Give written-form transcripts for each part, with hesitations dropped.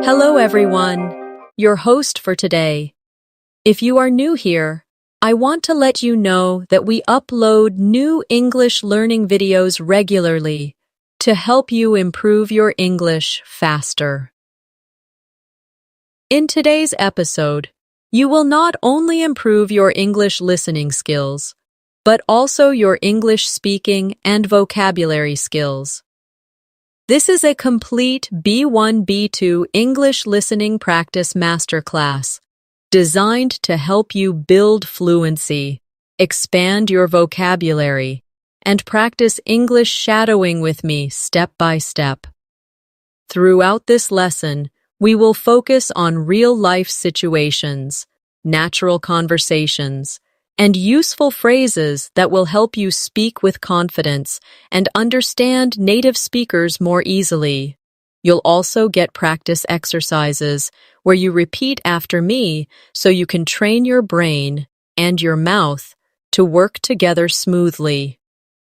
Hello everyone, your host for today. If you are new here, I want to let you know that we upload new English learning videos regularly to help you improve your English faster. In today's episode, you will not only improve your English listening skills, but also your English speaking and vocabulary skills. This is a complete B1-B2 English listening practice masterclass designed to help you build fluency, expand your vocabulary, and practice English shadowing with me step by step. Throughout this lesson, we will focus on real-life situations, natural conversations, and useful phrases that will help you speak with confidence and understand native speakers more easily. You'll also get practice exercises where you repeat after me so you can train your brain and your mouth to work together smoothly.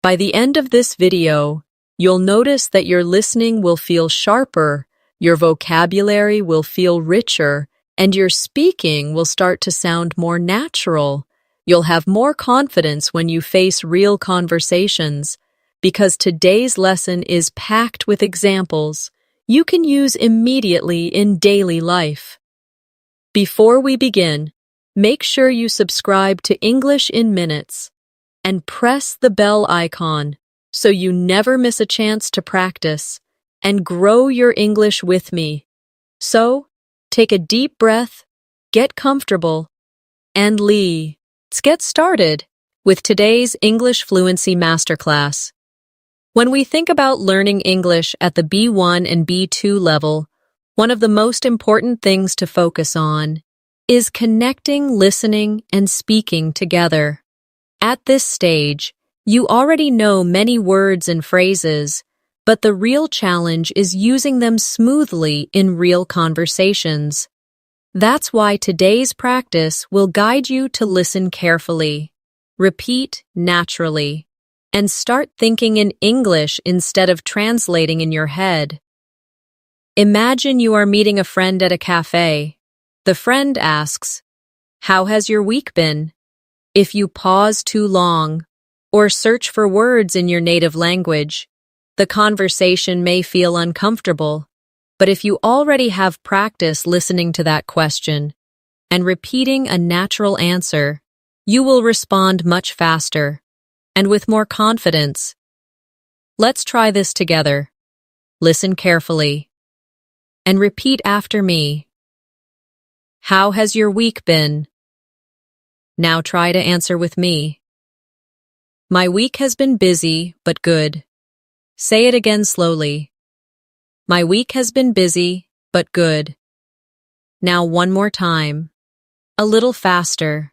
By the end of this video, you'll notice that your listening will feel sharper, your vocabulary will feel richer, and your speaking will start to sound more natural. You'll have more confidence when you face real conversations, because today's lesson is packed with examples you can use immediately in daily life. Before we begin, make sure you subscribe to English in Minutes and press the bell icon so you never miss a chance to practice and grow your English with me. So, take a deep breath, get comfortable, and let's get started with today's English Fluency Masterclass. When we think about learning English at the B1 and B2 level, one of the most important things to focus on is connecting listening and speaking together. At this stage, you already know many words and phrases, but the real challenge is using them smoothly in real conversations. That's why today's practice will guide you to listen carefully, repeat naturally, and start thinking in English instead of translating in your head. Imagine you are meeting a friend at a cafe. The friend asks, "How has your week been?" If you pause too long or search for words in your native language, the conversation may feel uncomfortable. But if you already have practice listening to that question and repeating a natural answer, you will respond much faster and with more confidence. Let's try this together. Listen carefully and repeat after me. How has your week been? Now try to answer with me. My week has been busy, but good. Say it again slowly. My week has been busy, but good. Now one more time. A little faster.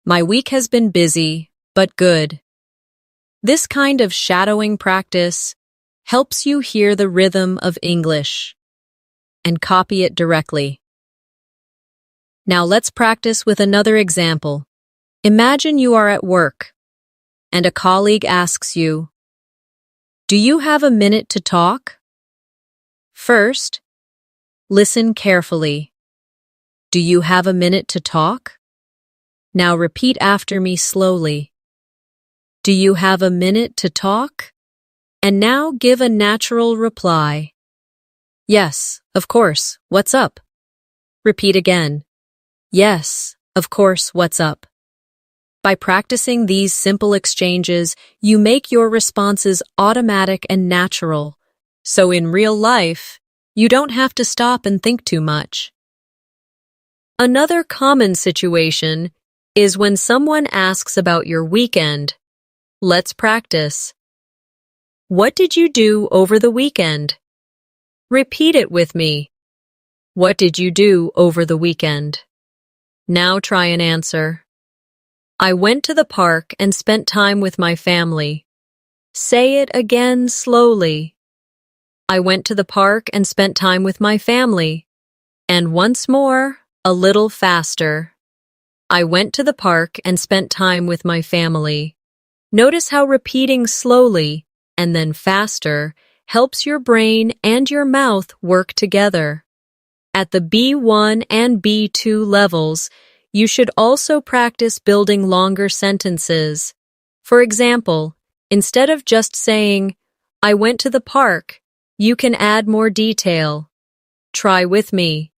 My week has been busy, but good. This kind of shadowing practice helps you hear the rhythm of English and copy it directly. Now let's practice with another example. Imagine you are at work and a colleague asks you, "Do you have a minute to talk?" First, listen carefully. Do you have a minute to talk? Now repeat after me slowly. Do you have a minute to talk? And now give a natural reply. Yes, of course, what's up? Repeat again. Yes, of course, what's up? By practicing these simple exchanges, you make your responses automatic and natural. So in real life, you don't have to stop and think too much. Another common situation is when someone asks about your weekend. Let's practice. What did you do over the weekend? Repeat it with me. What did you do over the weekend? Now try and answer. I went to the park and spent time with my family. Say it again slowly. I went to the park and spent time with my family. And once more, a little faster. I went to the park and spent time with my family. Notice how repeating slowly and then faster helps your brain and your mouth work together. At the B1 and B2 levels, you should also practice building longer sentences. For example, instead of just saying, "I went to the park," you can add more detail. Try with me.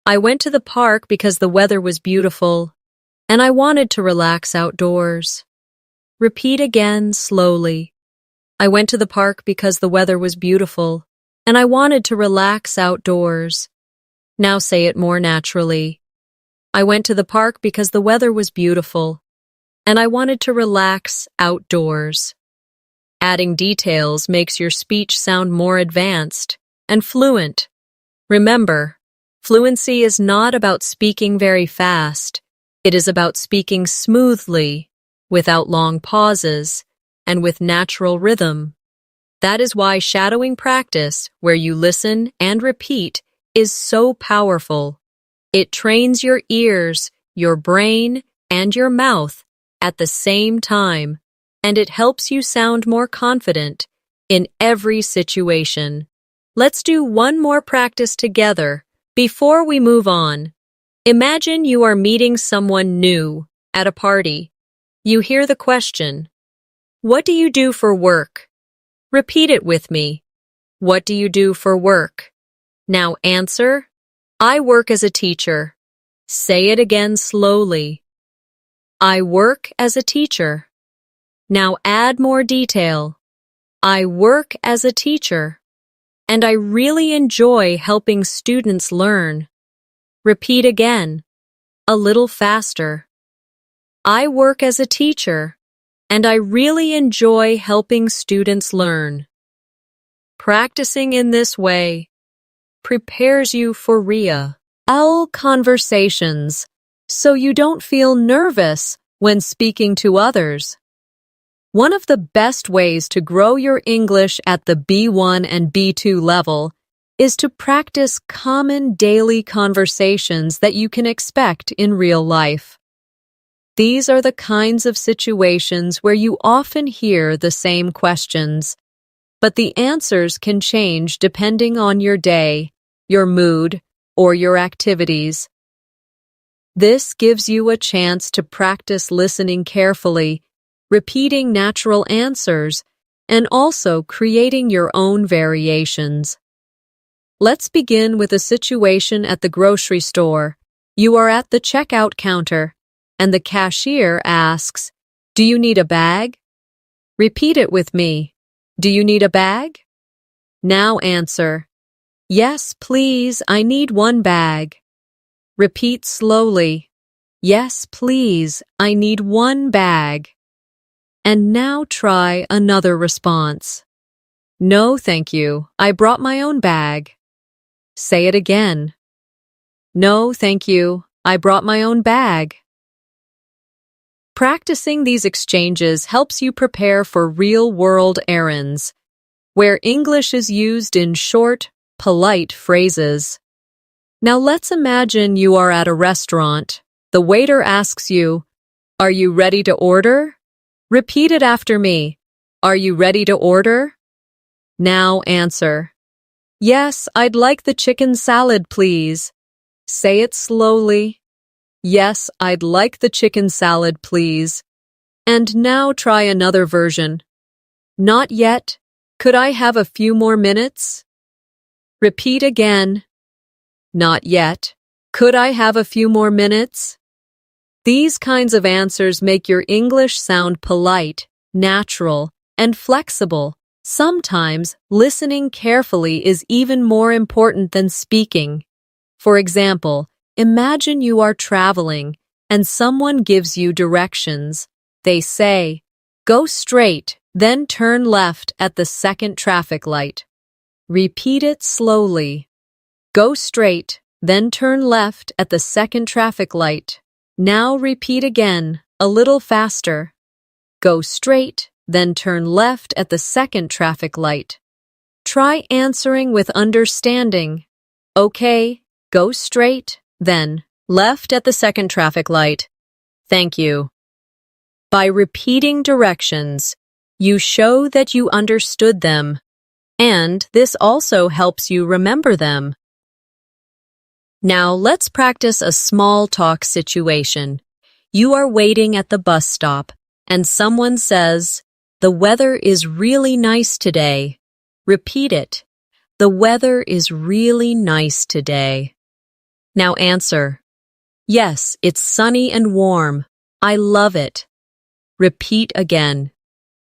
I went to the park because the weather was beautiful, and I wanted to relax outdoors. Repeat again slowly. I went to the park because the weather was beautiful, and I wanted to relax outdoors. Now say it more naturally. I went to the park because the weather was beautiful, and I wanted to relax outdoors. Adding details makes your speech sound more advanced and fluent. Remember, fluency is not about speaking very fast. It is about speaking smoothly, without long pauses, and with natural rhythm. That is why shadowing practice, where you listen and repeat, is so powerful. It trains your ears, your brain, and your mouth at the same time, and it helps you sound more confident in every situation. Let's do one more practice together before we move on. Imagine you are meeting someone new at a party. You hear the question, "What do you do for work?" Repeat it with me. What do you do for work? Now answer, "I work as a teacher." Say it again slowly. I work as a teacher. Now add more detail. I work as a teacher, and I really enjoy helping students learn. Repeat again, a little faster. I work as a teacher, and I really enjoy helping students learn. Practicing in this way prepares you for real conversations, so you don't feel nervous when speaking to others. One of the best ways to grow your English at the B1 and B2 level is to practice common daily conversations that you can expect in real life. These are the kinds of situations where you often hear the same questions, but the answers can change depending on your day, your mood, or your activities. This gives you a chance to practice listening carefully, repeating natural answers, and also creating your own variations. Let's begin with a situation at the grocery store. You are at the checkout counter, and the cashier asks, "Do you need a bag?" Repeat it with me. Do you need a bag? Now answer, "Yes, please, I need one bag." Repeat slowly. Yes, please, I need one bag. And now try another response. No, thank you, I brought my own bag. Say it again. No, thank you, I brought my own bag. Practicing these exchanges helps you prepare for real-world errands, where English is used in short, polite phrases. Now let's imagine you are at a restaurant. The waiter asks you, "Are you ready to order?" Repeat it after me. Are you ready to order? Now answer, "Yes, I'd like the chicken salad, please." Say it slowly. Yes, I'd like the chicken salad, please. And now try another version. Not yet. Could I have a few more minutes? Repeat again. Not yet. Could I have a few more minutes? These kinds of answers make your English sound polite, natural, and flexible. Sometimes listening carefully is even more important than speaking. For example, imagine you are traveling and someone gives you directions. They say, "Go straight, then turn left at the second traffic light." Repeat it slowly. Go straight, then turn left at the second traffic light. Now repeat again, a little faster. Go straight, then turn left at the second traffic light. Try answering with understanding. Okay, go straight, then left at the second traffic light. Thank you. By repeating directions, you show that you understood them, and this also helps you remember them. Now let's practice a small talk situation. You are waiting at the bus stop, and someone says, "The weather is really nice today." Repeat it. The weather is really nice today. Now answer. Yes, it's sunny and warm. I love it. Repeat again.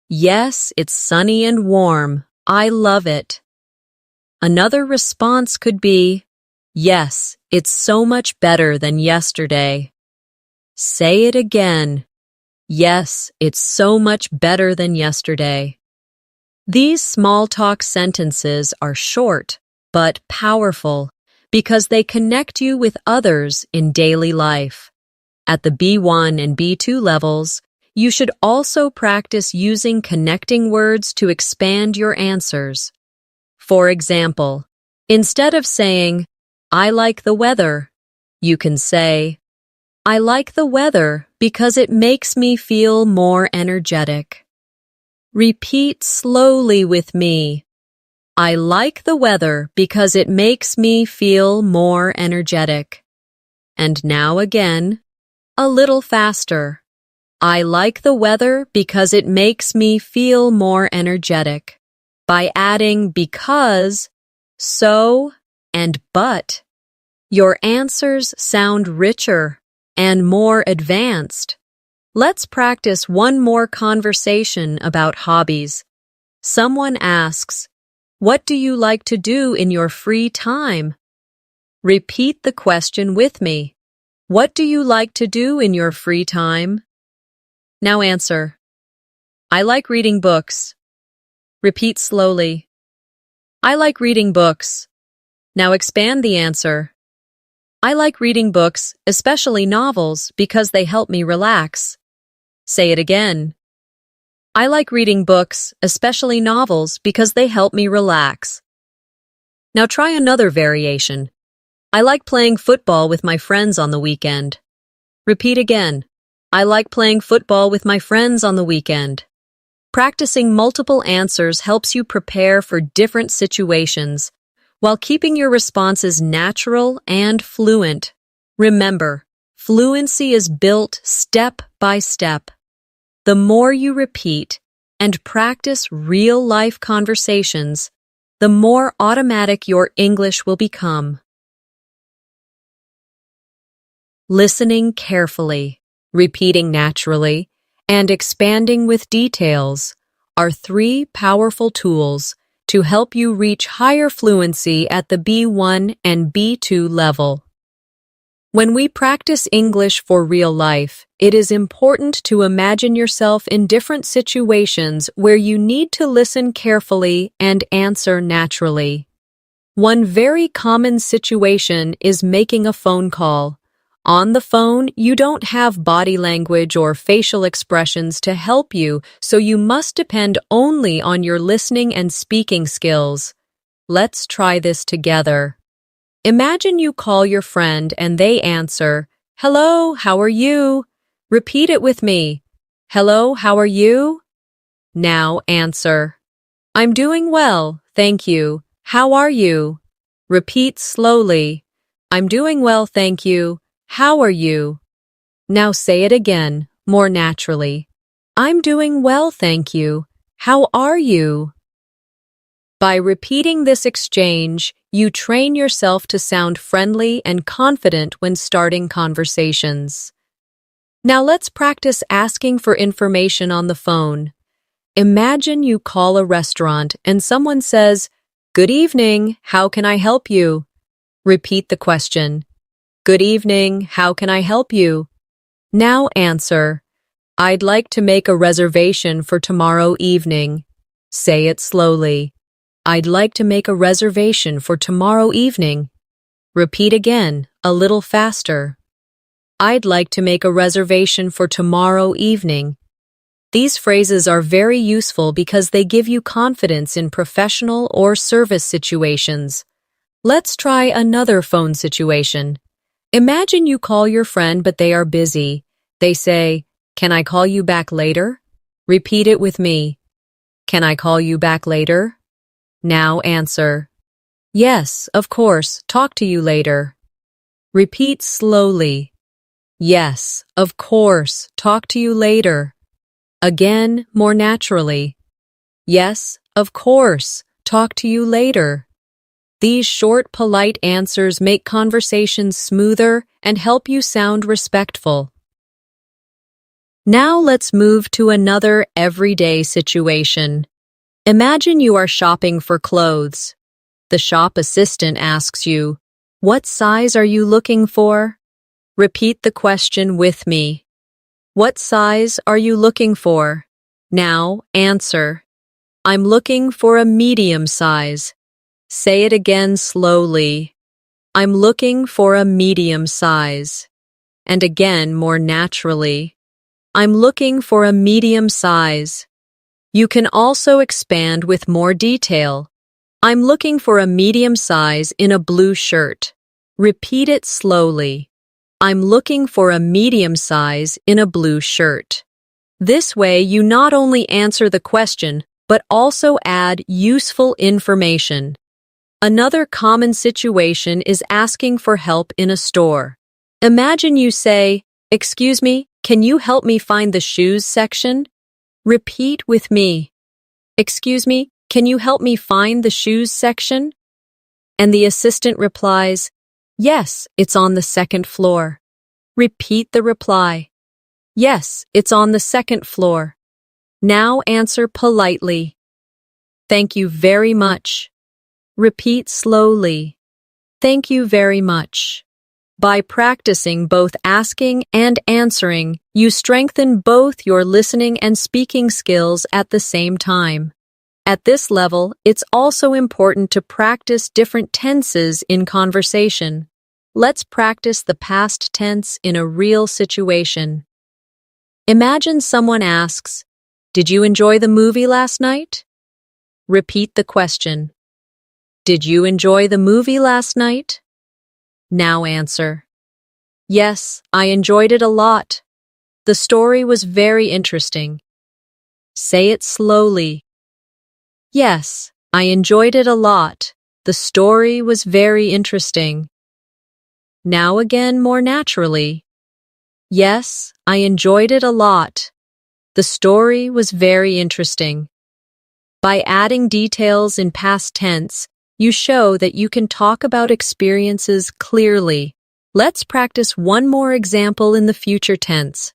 Yes, it's sunny and warm. I love it. Another response could be, yes, it's so much better than yesterday. Say it again. Yes, it's so much better than yesterday. These small talk sentences are short but powerful because they connect you with others in daily life. At the B1 and B2 levels, you should also practice using connecting words to expand your answers. For example, instead of saying, "I like the weather," you can say, "I like the weather because it makes me feel more energetic." Repeat slowly with me. I like the weather because it makes me feel more energetic. And now again, a little faster. I like the weather because it makes me feel more energetic. By adding because, so, and but, your answers sound richer and more advanced. Let's practice one more conversation about hobbies. Someone asks, "What do you like to do in your free time?" Repeat the question with me. What do you like to do in your free time? Now answer. I like reading books. Repeat slowly. I like reading books. Now expand the answer. I like reading books, especially novels, because they help me relax. Say it again. I like reading books, especially novels, because they help me relax. Now try another variation. I like playing football with my friends on the weekend. Repeat again. I like playing football with my friends on the weekend. Practicing multiple answers helps you prepare for different situations while keeping your responses natural and fluent. Remember, fluency is built step by step. The more you repeat and practice real-life conversations, the more automatic your English will become. Listening carefully, repeating naturally, and expanding with details are three powerful tools to help you reach higher fluency at the B1 and B2 level. When we practice English for real life, it is important to imagine yourself in different situations where you need to listen carefully and answer naturally. One very common situation is making a phone call. On the phone, you don't have body language or facial expressions to help you, so you must depend only on your listening and speaking skills. Let's try this together. Imagine you call your friend and they answer, "Hello, how are you?" Repeat it with me. "Hello, how are you?" Now answer. "I'm doing well, thank you. How are you?" Repeat slowly. "I'm doing well, thank you. How are you?" Now say it again, more naturally. "I'm doing well, thank you. How are you?" By repeating this exchange, you train yourself to sound friendly and confident when starting conversations. Now let's practice asking for information on the phone. Imagine you call a restaurant and someone says, "Good evening, how can I help you?" Repeat the question. "Good evening, how can I help you?" Now answer, "I'd like to make a reservation for tomorrow evening." Say it slowly. "I'd like to make a reservation for tomorrow evening." Repeat again, a little faster. "I'd like to make a reservation for tomorrow evening." These phrases are very useful because they give you confidence in professional or service situations. Let's try another phone situation. Imagine you call your friend but they are busy. They say, "Can I call you back later?" Repeat it with me. "Can I call you back later?" Now answer. "Yes, of course, talk to you later." Repeat slowly. Yes, of course. Talk to you later. Again, more naturally. Yes, of course. Talk to you later. These short, polite answers make conversations smoother and help you sound respectful. Now let's move to another everyday situation. Imagine you are shopping for clothes. The shop assistant asks you, "What size are you looking for?" Repeat the question with me. What size are you looking for? Now answer. I'm looking for a medium size. Say it again slowly. I'm looking for a medium size. And again more naturally. I'm looking for a medium size. You can also expand with more detail. I'm looking for a medium size in a blue shirt. Repeat it slowly. I'm looking for a medium size in a blue shirt. This way, you not only answer the question, but also add useful information. Another common situation is asking for help in a store. Imagine you say, "Excuse me, can you help me find the shoes section?" Repeat with me. "Excuse me, can you help me find the shoes section?" And the assistant replies, "Yes, it's on the second floor." Repeat the reply. "Yes, it's on the second floor." Now answer politely. "Thank you very much." Repeat slowly. "Thank you very much." By practicing both asking and answering, you strengthen both your listening and speaking skills at the same time. At this level, it's also important to practice different tenses in conversation. Let's practice the past tense in a real situation. Imagine someone asks, "Did you enjoy the movie last night?" Repeat the question. "Did you enjoy the movie last night?" Now answer. "Yes, I enjoyed it a lot. The story was very interesting." Say it slowly. "Yes, I enjoyed it a lot. The story was very interesting." Now again more naturally. "Yes, I enjoyed it a lot. The story was very interesting." By adding details in past tense, you show that you can talk about experiences clearly. Let's practice one more example in the future tense.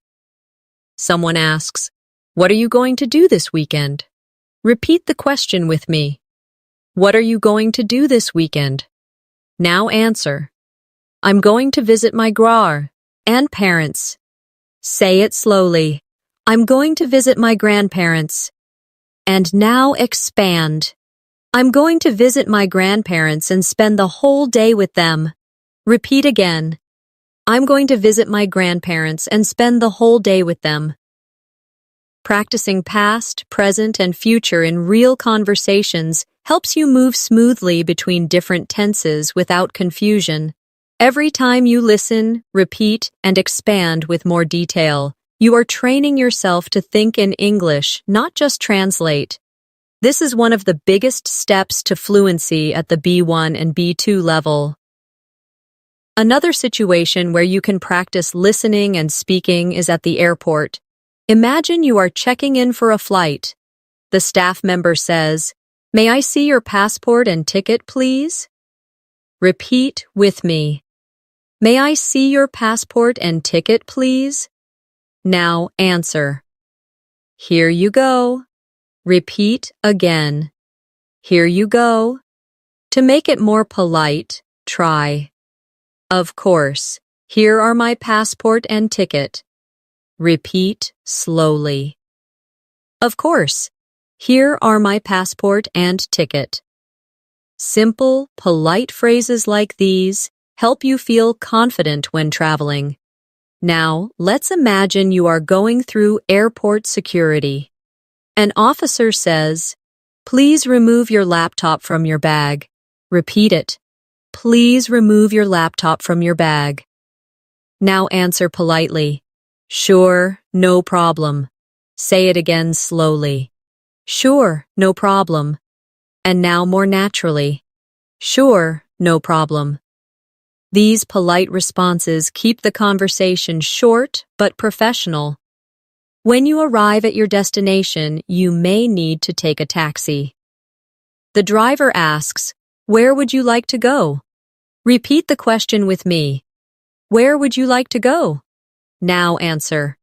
Someone asks, "What are you going to do this weekend?" Repeat the question with me. What are you going to do this weekend? Now answer. I'm going to visit my grandparents. Say it slowly. I'm going to visit my grandparents. And now expand. I'm going to visit my grandparents and spend the whole day with them. Repeat again. I'm going to visit my grandparents and spend the whole day with them. Practicing past, present, and future in real conversations helps you move smoothly between different tenses without confusion. Every time you listen, repeat, and expand with more detail, you are training yourself to think in English, not just translate. This is one of the biggest steps to fluency at the B1 and B2 level. Another situation where you can practice listening and speaking is at the airport. Imagine you are checking in for a flight. The staff member says, "May I see your passport and ticket, please?" Repeat with me. May I see your passport and ticket, please? Now answer. Here you go. Repeat again. Here you go. To make it more polite, try. Of course, here are my passport and ticket. Repeat slowly. Of course, here are my passport and ticket. Simple, polite phrases like these help you feel confident when traveling. Now, let's imagine you are going through airport security. An officer says, "Please remove your laptop from your bag." Repeat it. Please remove your laptop from your bag. Now answer politely. Sure, no problem. Say it again slowly. Sure, no problem. And now more naturally. Sure, no problem. These polite responses keep the conversation short but professional. When you arrive at your destination, you may need to take a taxi. The driver asks, "Where would you like to go?" Repeat the question with me. Where would you like to go? Now answer.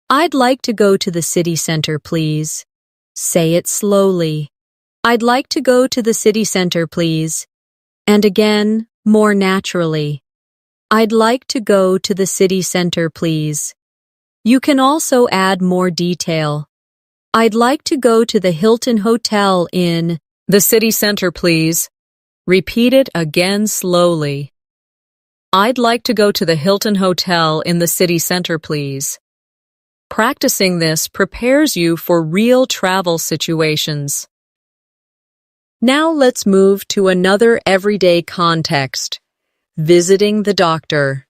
I'd like to go to the city center, please. Say it slowly. I'd like to go to the city center, please. And again, more naturally. I'd like to go to the city center, please. You can also add more detail. I'd like to go to the Hilton Hotel in the city center, please. Repeat it again slowly. I'd like to go to the Hilton Hotel in the city center, please. Practicing this prepares you for real travel situations. Now let's move to another everyday context. Visiting the doctor.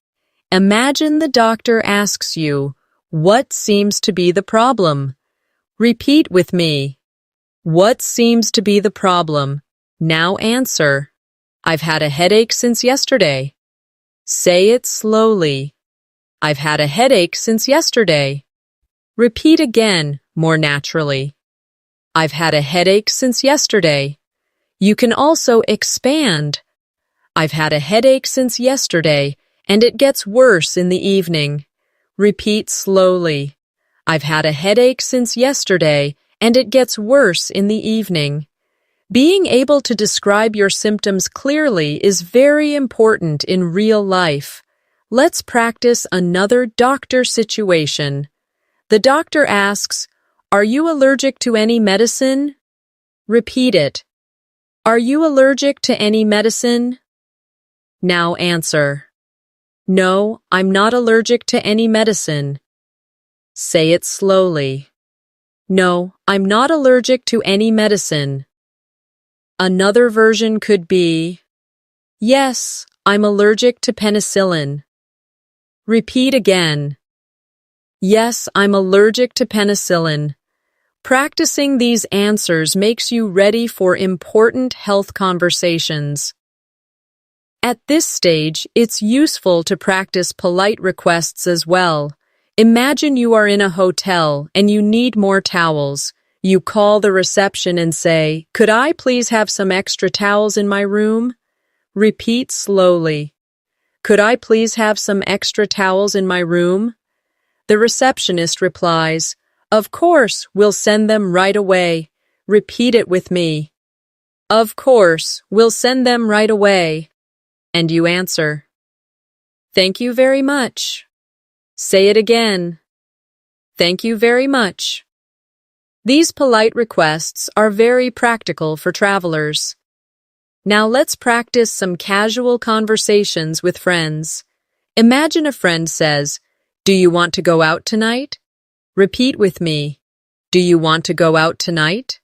Imagine the doctor asks you, "What seems to be the problem?" Repeat with me. What seems to be the problem? Now answer. I've had a headache since yesterday. Say it slowly. I've had a headache since yesterday. Repeat again, more naturally. I've had a headache since yesterday. You can also expand. I've had a headache since yesterday, and it gets worse in the evening. Repeat slowly. I've had a headache since yesterday, and it gets worse in the evening. Being able to describe your symptoms clearly is very important in real life. Let's practice another doctor situation. The doctor asks, "Are you allergic to any medicine?" Repeat it. Are you allergic to any medicine? Now answer. No, I'm not allergic to any medicine. Say it slowly. No, I'm not allergic to any medicine. Another version could be, yes, I'm allergic to penicillin. Repeat again. Yes, I'm allergic to penicillin. Practicing these answers makes you ready for important health conversations. At this stage, it's useful to practice polite requests as well. Imagine you are in a hotel and you need more towels. You call the reception and say, "Could I please have some extra towels in my room?" Repeat slowly. Could I please have some extra towels in my room? The receptionist replies, "Of course, we'll send them right away." Repeat it with me. Of course, we'll send them right away. And you answer, "Thank you very much." Say it again. Thank you very much. These polite requests are very practical for travelers. Now let's practice some casual conversations with friends. Imagine a friend says, "Do you want to go out tonight?" Repeat with me. Do you want to go out tonight?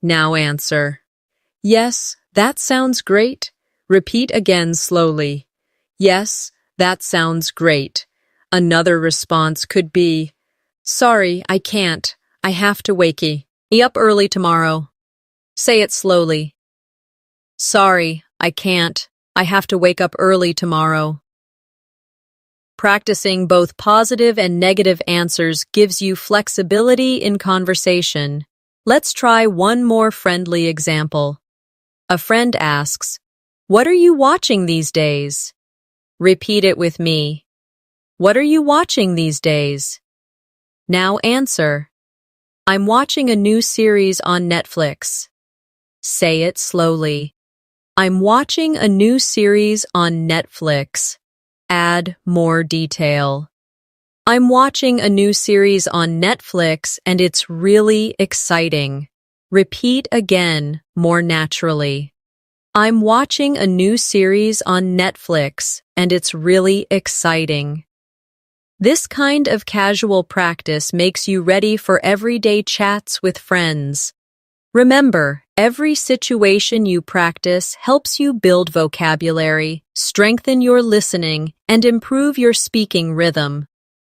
Now answer. Yes, that sounds great. Repeat again slowly. Yes, that sounds great. Another response could be, "Sorry, I can't. I have to wake up early tomorrow." Say it slowly. Sorry, I can't. I have to wake up early tomorrow. Practicing both positive and negative answers gives you flexibility in conversation. Let's try one more friendly example. A friend asks, "What are you watching these days?" Repeat it with me. What are you watching these days? Now answer. I'm watching a new series on Netflix. Say it slowly. I'm watching a new series on Netflix. Add more detail. I'm watching a new series on Netflix and it's really exciting. Repeat again, more naturally. I'm watching a new series on Netflix and it's really exciting. This kind of casual practice makes you ready for everyday chats with friends. Remember, every situation you practice helps you build vocabulary, strengthen your listening, and improve your speaking rhythm.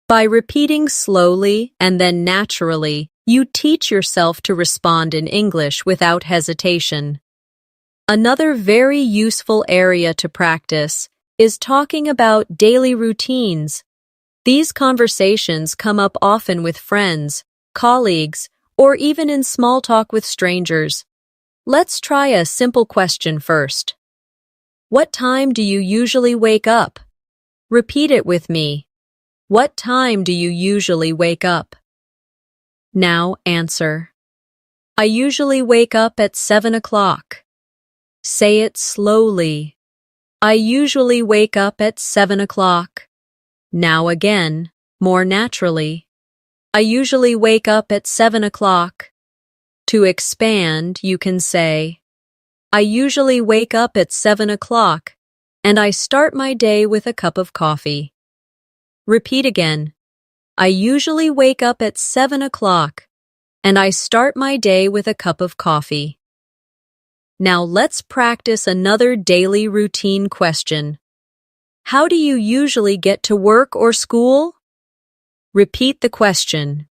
By repeating slowly and then naturally, you teach yourself to respond in English without hesitation. Another very useful area to practice is talking about daily routines. These conversations come up often with friends, colleagues, or even in small talk with strangers. Let's try a simple question first. What time do you usually wake up? Repeat it with me. What time do you usually wake up? Now answer. I usually wake up at 7 o'clock. Say it slowly. I usually wake up at 7 o'clock. Now again, more naturally. I usually wake up at 7 o'clock. To expand, you can say, I usually wake up at 7 o'clock, and I start my day with a cup of coffee. Repeat again. I usually wake up at 7 o'clock, and I start my day with a cup of coffee. Now let's practice another daily routine question. How do you usually get to work or school? Repeat the question.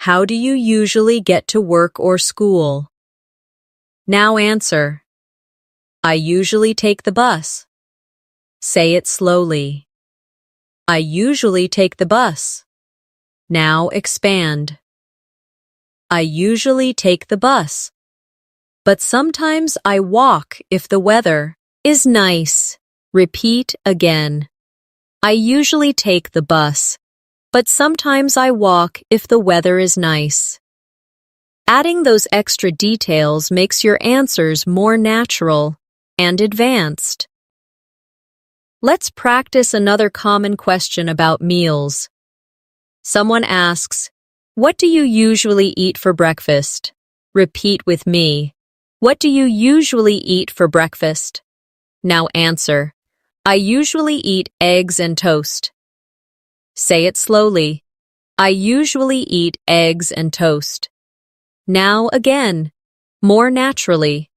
How do you usually get to work or school? Now answer. I usually take the bus. Say it slowly. I usually take the bus. Now expand. I usually take the bus. But sometimes I walk if the weather is nice. Repeat again. I usually take the bus, but sometimes I walk if the weather is nice. Adding those extra details makes your answers more natural and advanced. Let's practice another common question about meals. Someone asks, what do you usually eat for breakfast? Repeat with me. What do you usually eat for breakfast? Now answer. I usually eat eggs and toast. Say it slowly. I usually eat eggs and toast. Now again, more naturally.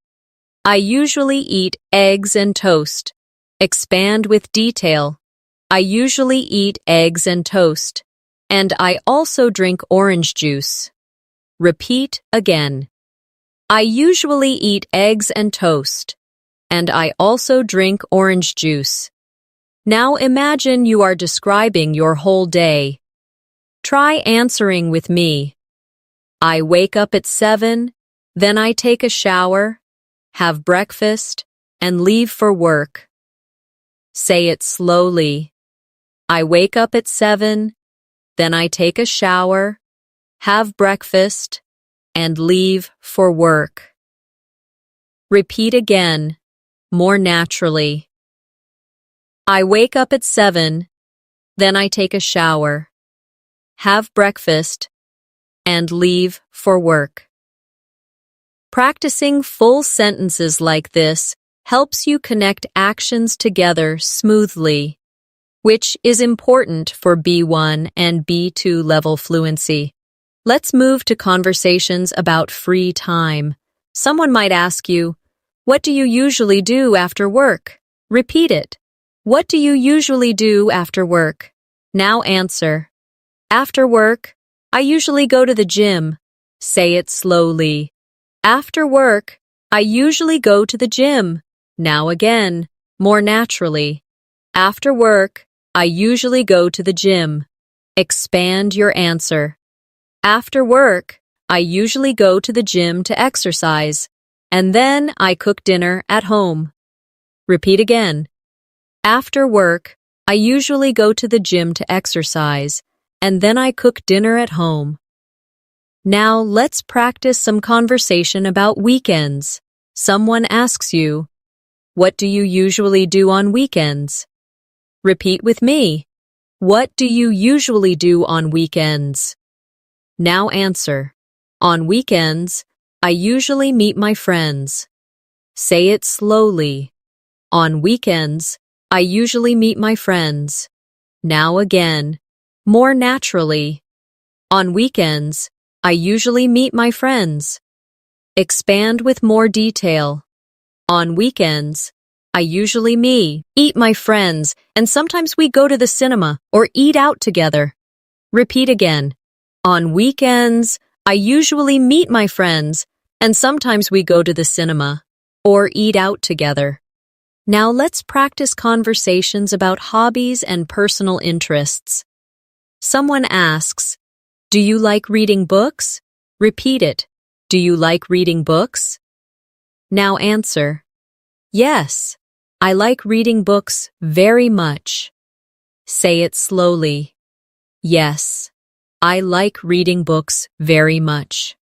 I usually eat eggs and toast. Expand with detail. I usually eat eggs and toast. And I also drink orange juice. Repeat again. I usually eat eggs and toast, and I also drink orange juice. Now imagine you are describing your whole day. Try answering with me. I wake up at 7, then I take a shower, have breakfast, and leave for work. Say it slowly. I wake up at 7, then I take a shower, have breakfast, and leave for work. Repeat again, more naturally. I wake up at 7, then I take a shower, have breakfast, and leave for work. Practicing full sentences like this helps you connect actions together smoothly, which is important for B1 and B2 level fluency. Let's move to conversations about free time. Someone might ask you, what do you usually do after work? Repeat it. What do you usually do after work? Now answer. After work, I usually go to the gym. Say it slowly. After work, I usually go to the gym. Now again, more naturally. After work, I usually go to the gym. Expand your answer. After work, I usually go to the gym to exercise, and then I cook dinner at home. Repeat again. After work, I usually go to the gym to exercise, and then I cook dinner at home. Now let's practice some conversation about weekends. Someone asks you, what do you usually do on weekends? Repeat with me. What do you usually do on weekends? Now answer. On weekends, I usually meet my friends. Say it slowly. On weekends, I usually meet my friends. Now again, more naturally. On weekends, I usually meet my friends. Expand with more detail. On weekends, I usually meet my friends, and sometimes we go to the cinema or eat out together. Repeat again. On weekends, I usually meet my friends, and sometimes we go to the cinema or eat out together. Now let's practice conversations about hobbies and personal interests. Someone asks, "Do you like reading books?" Repeat it. Do you like reading books? Now answer, "Yes, I like reading books very much." Say it slowly. Yes, I like reading books very much.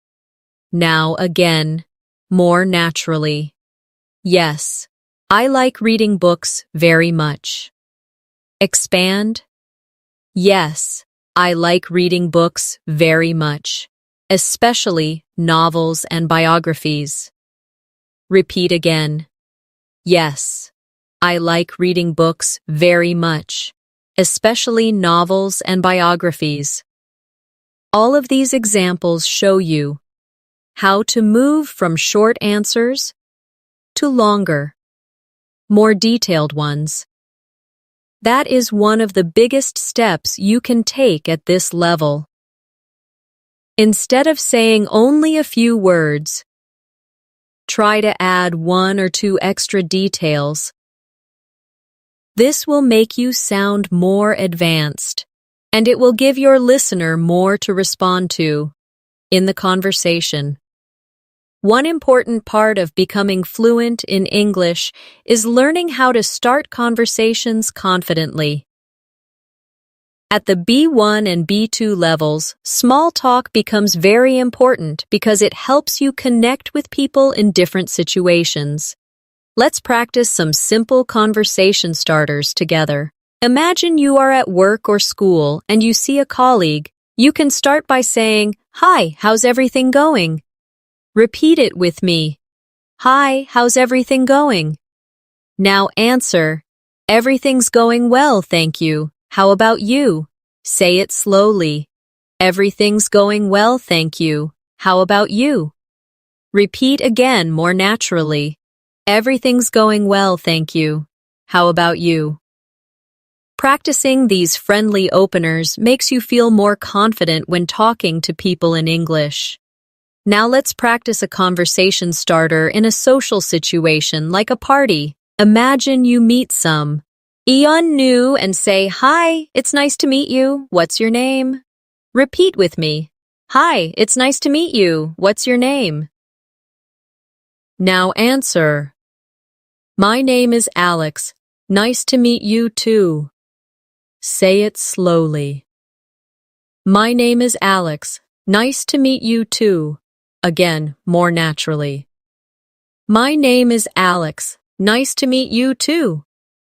Now again, more naturally. Yes, I like reading books very much. Expand. Yes, I like reading books very much, especially novels and biographies. Repeat again. Yes, I like reading books very much, especially novels and biographies. All of these examples show you how to move from short answers to longer, more detailed ones. That is one of the biggest steps you can take at this level. Instead of saying only a few words, try to add 1 or 2 extra details. This will make you sound more advanced, and it will give your listener more to respond to in the conversation. One important part of becoming fluent in English is learning how to start conversations confidently. At the B1 and B2 levels, small talk becomes very important because it helps you connect with people in different situations. Let's practice some simple conversation starters together. Imagine you are at work or school and you see a colleague. You can start by saying, "Hi, how's everything going?" Repeat it with me. Hi, how's everything going? Now answer, "Everything's going well, thank you. How about you?" Say it slowly. Everything's going well, thank you. How about you? Repeat again more naturally. Everything's going well, thank you. How about you? Practicing these friendly openers makes you feel more confident when talking to people in English. Now let's practice a conversation starter in a social situation like a party. Imagine you meet someone new and say, "Hi, it's nice to meet you. What's your name?" Repeat with me. Hi, it's nice to meet you. What's your name? Now answer. My name is Alex. Nice to meet you too. Say it slowly. My name is Alex. Nice to meet you too. Again, more naturally. My name is Alex. Nice to meet you too.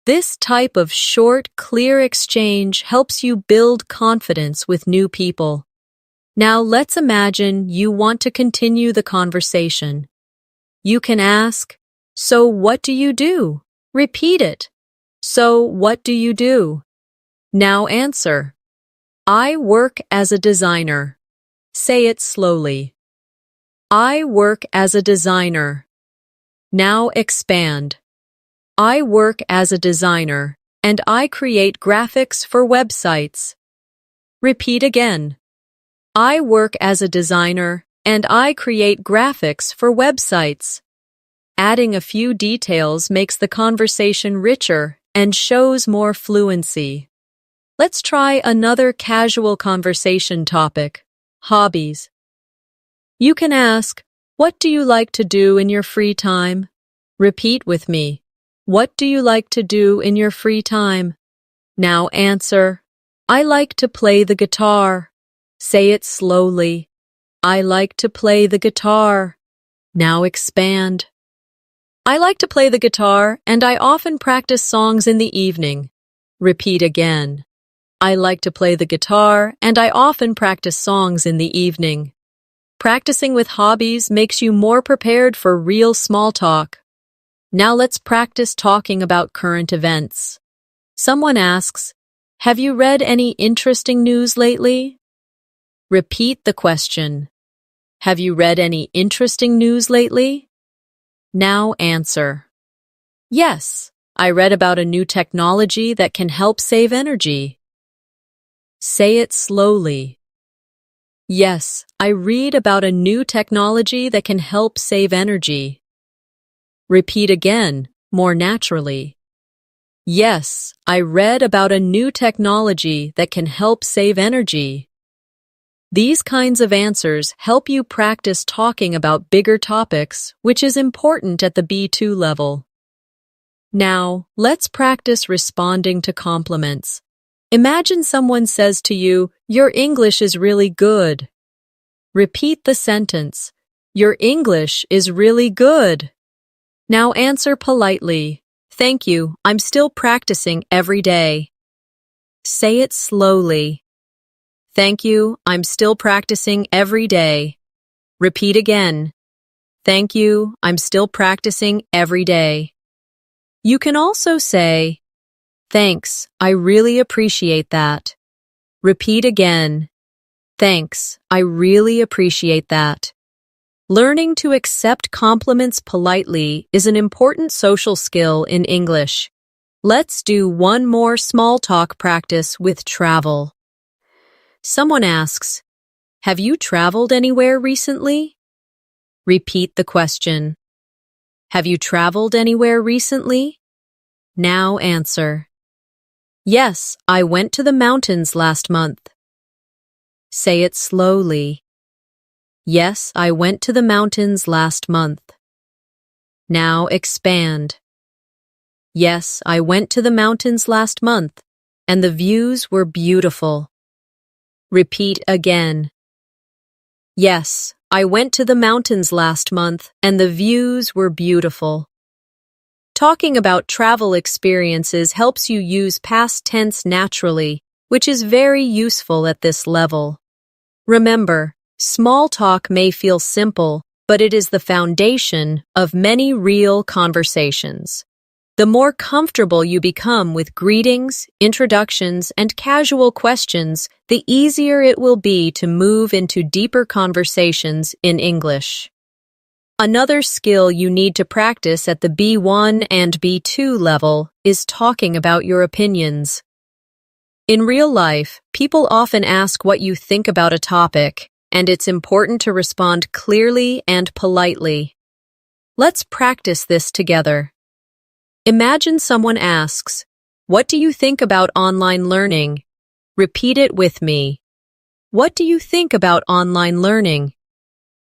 This type of short, clear exchange helps you build confidence with new people. Now let's imagine you want to continue the conversation. You can ask, "So what do you do?" Repeat it. So what do you do? Now answer. I work as a designer. Say it slowly. I work as a designer. Now expand. I work as a designer, and I create graphics for websites. Repeat again. I work as a designer, and I create graphics for websites. Adding a few details makes the conversation richer and shows more fluency. Let's try another casual conversation topic, hobbies. You can ask, "What do you like to do in your free time?" Repeat with me. What do you like to do in your free time? Now answer, I like to play the guitar. Say it slowly. I like to play the guitar. Now expand. I like to play the guitar and I often practice songs in the evening. Repeat again. I like to play the guitar and I often practice songs in the evening. Practicing with hobbies makes you more prepared for real small talk. Now let's practice talking about current events. Someone asks, "Have you read any interesting news lately?" Repeat the question. Have you read any interesting news lately? Now answer. Yes, I read about a new technology that can help save energy. Say it slowly. Yes, I read about a new technology that can help save energy. Repeat again. more naturally. Yes, I read about a new technology that can help save energy. These kinds of answers help you practice talking about bigger topics, which is important at the B2 level. Now, let's practice responding to compliments. Imagine someone says to you, "Your English is really good." Repeat the sentence, "Your English is really good." Now answer politely, "Thank you, I'm still practicing every day." Say it slowly. "Thank you, I'm still practicing every day." Repeat again. "Thank you, I'm still practicing every day." You can also say, "Thanks, I really appreciate that." Repeat again. "Thanks, I really appreciate that." Learning to accept compliments politely is an important social skill in English. Let's do one more small talk practice with travel. Someone asks, "Have you traveled anywhere recently?" Repeat the question. "Have you traveled anywhere recently?" Now answer. "Yes, I went to the mountains last month." Say it slowly. "Yes, I went to the mountains last month." Now expand. "Yes, I went to the mountains last month, and the views were beautiful." Repeat again. "Yes, I went to the mountains last month, and the views were beautiful." Talking about travel experiences helps you use past tense naturally, which is very useful at this level. Remember, small talk may feel simple, but it is the foundation of many real conversations. The more comfortable you become with greetings, introductions, and casual questions, the easier it will be to move into deeper conversations in English. Another skill you need to practice at the B1 and B2 level is talking about your opinions. In real life, people often ask what you think about a topic, and it's important to respond clearly and politely. Let's practice this together. Imagine someone asks, "What do you think about online learning?" Repeat it with me. What do you think about online learning?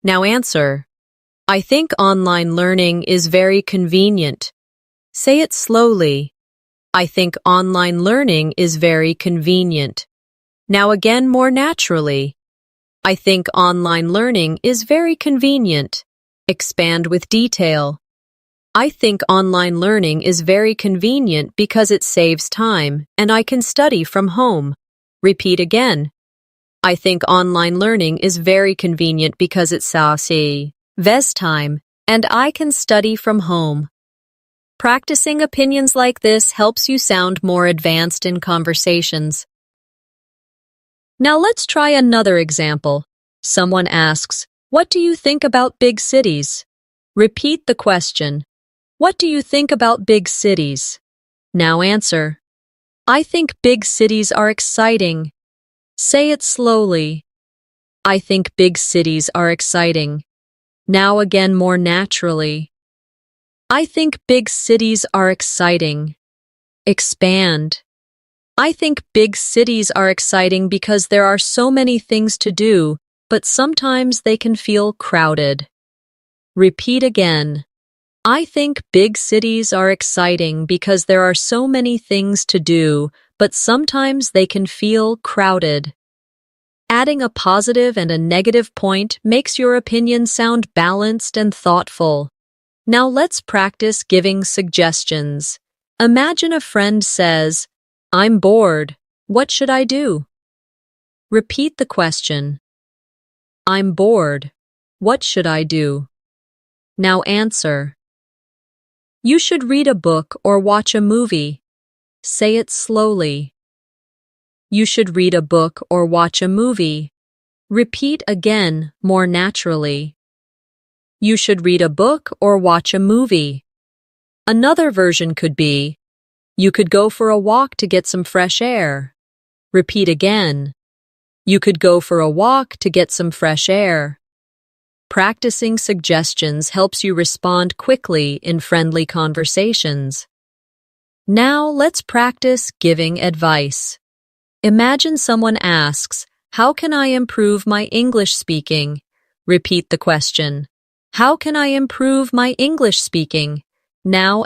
Now answer. I think online learning is very convenient. Say it slowly. I think online learning is very convenient. Now again more naturally. I think online learning is very convenient. Expand with detail. I think online learning is very convenient because it saves time and I can study from home. Repeat again. I think online learning is very convenient because it saves time and I can study from home. Practicing opinions like this helps you sound more advanced in conversations. Now let's try another example. Someone asks, "What do you think about big cities?" Repeat the question. What do you think about big cities? Now answer. I think big cities are exciting. Say it slowly. I think big cities are exciting. Now again more naturally. I think big cities are exciting. Expand. I think big cities are exciting because there are so many things to do, but sometimes they can feel crowded. Repeat again. I think big cities are exciting because there are so many things to do, but sometimes they can feel crowded. Adding a positive and a negative point makes your opinion sound balanced and thoughtful. Now let's practice giving suggestions. Imagine a friend says, "I'm bored. What should I do?" Repeat the question. I'm bored. What should I do? Now answer. You should read a book or watch a movie. Say it slowly. You should read a book or watch a movie. Repeat again, more naturally. You should read a book or watch a movie. Another version could be, you could go for a walk to get some fresh air. Repeat again. You could go for a walk to get some fresh air. Practicing suggestions helps you respond quickly in friendly conversations. Now let's practice giving advice. Imagine someone asks, "How can I improve my English speaking?" Repeat the question. How can I improve my English speaking? Now